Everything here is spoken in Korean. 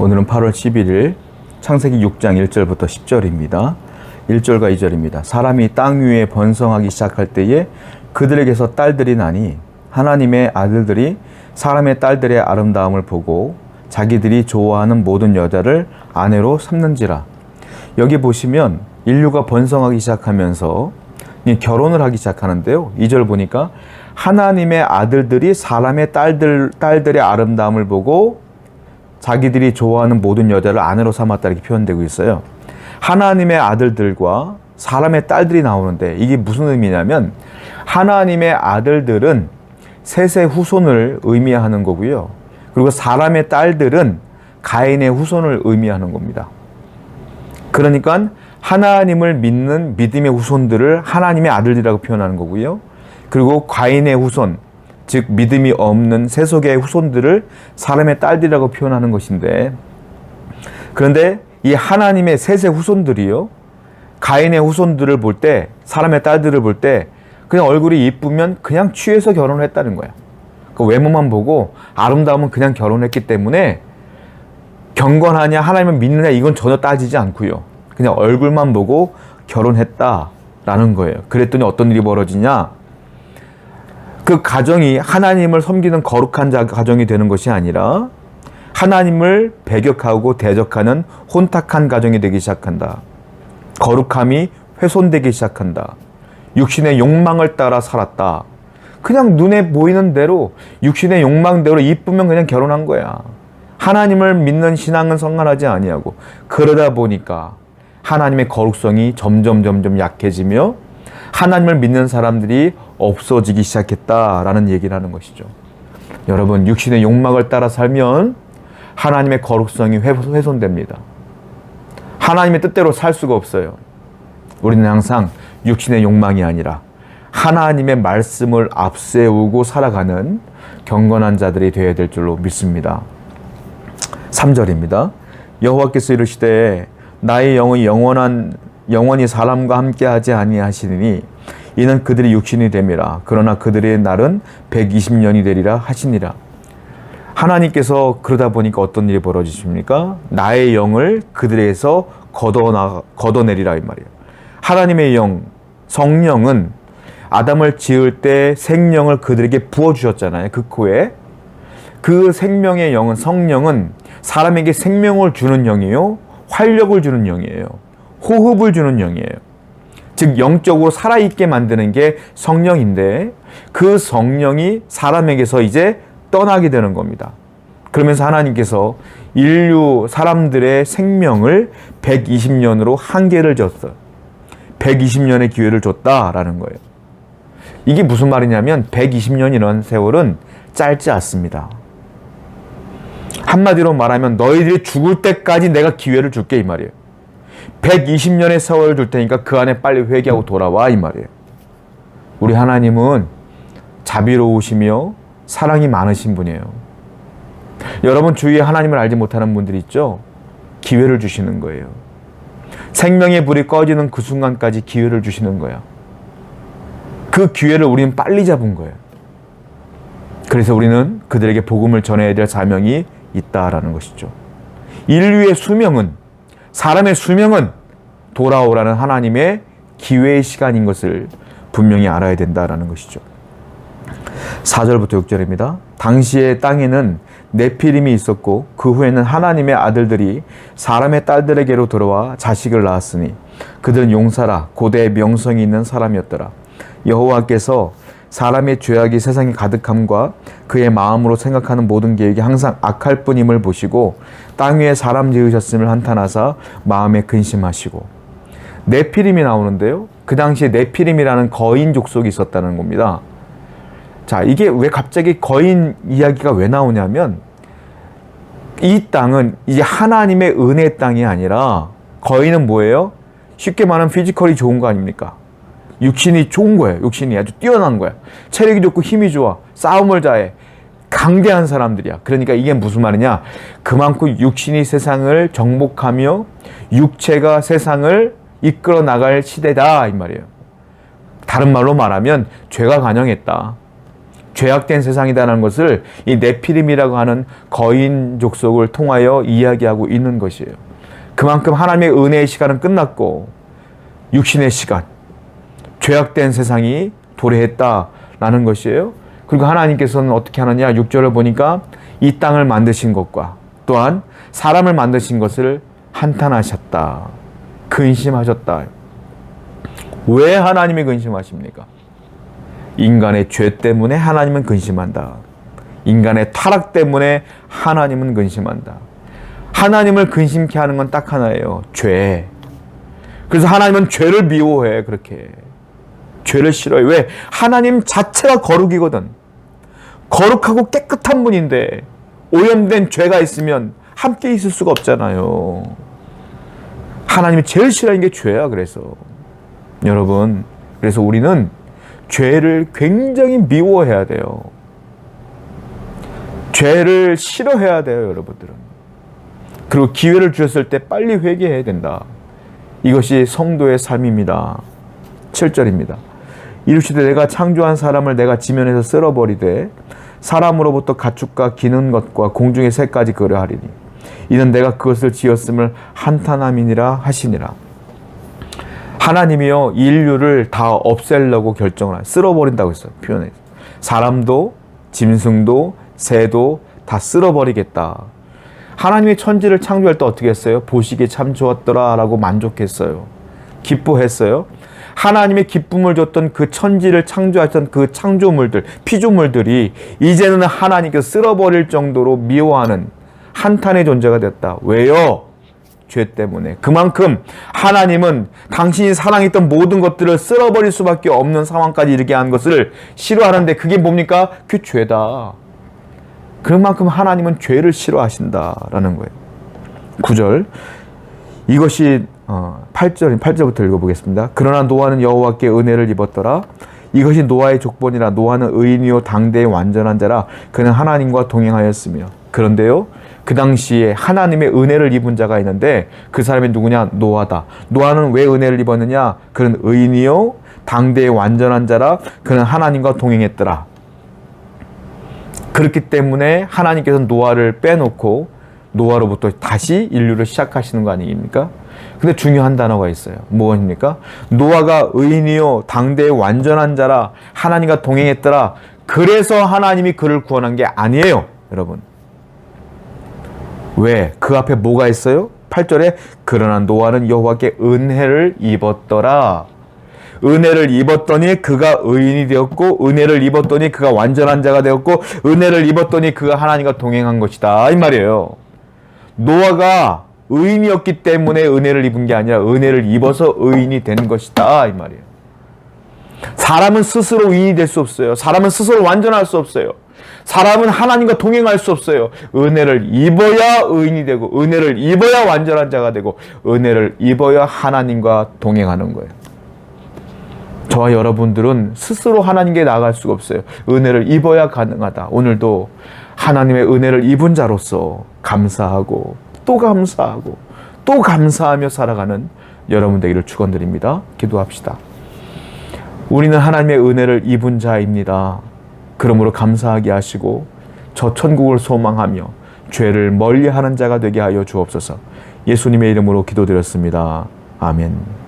오늘은 8월 11일 창세기 6장 1절부터 10절입니다. 1절과 2절입니다. 사람이 땅 위에 번성하기 시작할 때에 그들에게서 딸들이 나니 하나님의 아들들이 사람의 딸들의 아름다움을 보고 자기들이 좋아하는 모든 여자를 아내로 삼는지라. 여기 보시면 인류가 번성하기 시작하면서 결혼을 하기 시작하는데요. 2절 보니까 하나님의 아들들이 사람의 딸들의 아름다움을 보고 자기들이 좋아하는 모든 여자를 아내로 삼았다 이렇게 표현되고 있어요. 하나님의 아들들과 사람의 딸들이 나오는데 이게 무슨 의미냐면 하나님의 아들들은 셋의 후손을 의미하는 거고요. 그리고 사람의 딸들은 가인의 후손을 의미하는 겁니다. 그러니까 하나님을 믿는 믿음의 후손들을 하나님의 아들이라고 표현하는 거고요. 그리고 가인의 후손, 즉 믿음이 없는 세속의 후손들을 사람의 딸들이라고 표현하는 것인데, 그런데 이 하나님의 셋의 후손들이요, 가인의 후손들을 볼 때, 사람의 딸들을 볼 때 그냥 얼굴이 이쁘면 그냥 취해서 결혼을 했다는 거야. 그 외모만 보고 아름다우면 그냥 결혼했기 때문에 경건하냐 하나님을 믿느냐 이건 전혀 따지지 않고요, 그냥 얼굴만 보고 결혼했다라는 거예요. 그랬더니 어떤 일이 벌어지냐, 그 가정이 하나님을 섬기는 거룩한 가정이 되는 것이 아니라 하나님을 배격하고 대적하는 혼탁한 가정이 되기 시작한다. 거룩함이 훼손되기 시작한다. 육신의 욕망을 따라 살았다. 그냥 눈에 보이는 대로 육신의 욕망대로 이쁘면 그냥 결혼한 거야. 하나님을 믿는 신앙은 성관하지 아니하고, 그러다 보니까 하나님의 거룩성이 점점 약해지며 하나님을 믿는 사람들이 없어지기 시작했다라는 얘기를 하는 것이죠. 여러분, 육신의 욕망을 따라 살면 하나님의 거룩성이 훼손됩니다. 하나님의 뜻대로 살 수가 없어요. 우리는 항상 육신의 욕망이 아니라 하나님의 말씀을 앞세우고 살아가는 경건한 자들이 되어야 될 줄로 믿습니다. 3절입니다. 여호와께서 이르시되 나의 영의 영원히 사람과 함께하지 아니하시니 이는 그들이 육신이 됨이라. 그러나 그들의 날은 120년이 되리라 하시니라. 하나님께서 그러다 보니까 어떤 일이 벌어지십니까? 나의 영을 그들에게서 걷어내리라 이 말이에요. 하나님의 영, 성령은 아담을 지을 때 생명을 그들에게 부어주셨잖아요. 그 코에. 그 생명의 영은, 성령은 사람에게 생명을 주는 영이에요. 활력을 주는 영이에요. 호흡을 주는 영이에요. 즉 영적으로 살아있게 만드는 게 성령인데, 그 성령이 사람에게서 이제 떠나게 되는 겁니다. 그러면서 하나님께서 인류 사람들의 생명을 120년으로 한계를 줬어요. 120년의 기회를 줬다라는 거예요. 이게 무슨 말이냐면 120년이라는 세월은 짧지 않습니다. 한마디로 말하면 너희들이 죽을 때까지 내가 기회를 줄게 이 말이에요. 120년의 세월을 줄 테니까 그 안에 빨리 회개하고 돌아와 이 말이에요. 우리 하나님은 자비로우시며 사랑이 많으신 분이에요. 여러분 주위에 하나님을 알지 못하는 분들이 있죠? 기회를 주시는 거예요. 생명의 불이 꺼지는 그 순간까지 기회를 주시는 거야. 그 기회를 우리는 빨리 잡은 거예요. 그래서 우리는 그들에게 복음을 전해야 될 사명이 있다라는 것이죠. 인류의 수명은, 사람의 수명은 돌아오라는 하나님의 기회의 시간인 것을 분명히 알아야 된다라는 것이죠. 4절부터 6절입니다. 당시에 땅에는 네피림이 있었고 그 후에는 하나님의 아들들이 사람의 딸들에게로 들어와 자식을 낳았으니 그들은 용사라 고대 명성이 있는 사람이었더라. 여호와께서 사람의 죄악이 세상에 가득함과 그의 마음으로 생각하는 모든 계획이 항상 악할 뿐임을 보시고 땅 위에 사람 지으셨음을 한탄하사 마음에 근심하시고. 네피림이 나오는데요, 그 당시에 네피림이라는 거인 족속이 있었다는 겁니다. 자, 이게 왜 갑자기 거인 이야기가 왜 나오냐면, 이 땅은 이제 하나님의 은혜의 땅이 아니라, 거인은 뭐예요? 쉽게 말하면 피지컬이 좋은 거 아닙니까? 육신이 좋은 거예요. 육신이 아주 뛰어난 거야. 체력이 좋고 힘이 좋아. 싸움을 잘해. 강대한 사람들이야. 그러니까 이게 무슨 말이냐? 그만큼 육신이 세상을 정복하며 육체가 세상을 이끌어 나갈 시대다 이 말이에요. 다른 말로 말하면 죄가 관영했다. 죄악된 세상이다라는 것을 이 네피림이라고 하는 거인 족속을 통하여 이야기하고 있는 것이에요. 그만큼 하나님의 은혜의 시간은 끝났고 육신의 시간, 죄악된 세상이 도래했다라는 것이에요. 그리고 하나님께서는 어떻게 하느냐, 6절을 보니까 이 땅을 만드신 것과 또한 사람을 만드신 것을 한탄하셨다, 근심하셨다. 왜 하나님이 근심하십니까? 인간의 죄 때문에 하나님은 근심한다. 인간의 타락 때문에 하나님은 근심한다. 하나님을 근심케 하는 건 딱 하나예요. 죄. 그래서 하나님은 죄를 미워해. 그렇게 죄를 싫어해. 왜? 하나님 자체가 거룩이거든. 거룩하고 깨끗한 분인데 오염된 죄가 있으면 함께 있을 수가 없잖아요. 하나님이 제일 싫어하는 게 죄야. 그래서 여러분, 그래서 우리는 죄를 굉장히 미워해야 돼요. 죄를 싫어해야 돼요, 여러분들은. 그리고 기회를 주셨을 때 빨리 회개해야 된다. 이것이 성도의 삶입니다. 7절입니다. 이르시되 내가 창조한 사람을 내가 지면에서 쓸어버리되 사람으로부터 가축과 기는 것과 공중의 새까지 그려하리니 이는 내가 그것을 지었음을 한탄함이니라 하시니라. 하나님이요, 인류를 다 없애려고 결정을 하요. 쓸어버린다고 했어요. 표현해서. 사람도 짐승도 새도 다 쓸어버리겠다. 하나님이 천지를 창조할 때 어떻게 했어요? 보시기에 참 좋았더라 라고 만족했어요. 기뻐했어요. 하나님의 기쁨을 줬던 그 천지를 창조하셨던 그 창조물들, 피조물들이 이제는 하나님께서 쓸어버릴 정도로 미워하는 한탄의 존재가 됐다. 왜요? 죄 때문에. 그만큼 하나님은 당신이 사랑했던 모든 것들을 쓸어버릴 수밖에 없는 상황까지 이르게 한 것을 싫어하는데 그게 뭡니까? 그 죄다. 그만큼 하나님은 죄를 싫어하신다라는 거예요. 9절. 이것이 8절부터 읽어보겠습니다. 그러나 노아는 여호와께 은혜를 입었더라. 이것이 노아의 족본이라. 노아는 의인이요 당대의 완전한 자라. 그는 하나님과 동행하였으며. 그런데요, 그 당시에 하나님의 은혜를 입은 자가 있는데 그 사람이 누구냐? 노아다. 노아는 왜 은혜를 입었느냐? 그는 의인이요 당대의 완전한 자라. 그는 하나님과 동행했더라. 그렇기 때문에 하나님께서는 노아를 빼놓고 노아로부터 다시 인류를 시작하시는 거 아닙니까? 근데 중요한 단어가 있어요. 무엇입니까? 노아가 의인이요 당대의 완전한 자라. 하나님과 동행했더라. 그래서 하나님이 그를 구원한 게 아니에요, 여러분. 왜? 그 앞에 뭐가 있어요? 8절에 그러나 노아는 여호와께 은혜를 입었더라. 은혜를 입었더니 그가 의인이 되었고, 은혜를 입었더니 그가 완전한 자가 되었고, 은혜를 입었더니 그가 하나님과 동행한 것이다, 이 말이에요. 노아가 의인이었기 때문에 은혜를 입은 게 아니라 은혜를 입어서 의인이 된 것이다, 이 말이에요. 사람은 스스로 의인이 될 수 없어요. 사람은 스스로 완전할 수 없어요. 사람은 하나님과 동행할 수 없어요. 은혜를 입어야 의인이 되고, 은혜를 입어야 완전한 자가 되고, 은혜를 입어야 하나님과 동행하는 거예요. 저와 여러분들은 스스로 하나님께 나아갈 수가 없어요. 은혜를 입어야 가능하다. 오늘도 하나님의 은혜를 입은 자로서 감사하고 또 감사하고 또 감사하며 살아가는 여러분 되기를 축원드립니다. 기도합시다. 우리는 하나님의 은혜를 입은 자입니다. 그러므로 감사하게 하시고 저 천국을 소망하며 죄를 멀리하는 자가 되게 하여 주옵소서. 예수님의 이름으로 기도드렸습니다. 아멘.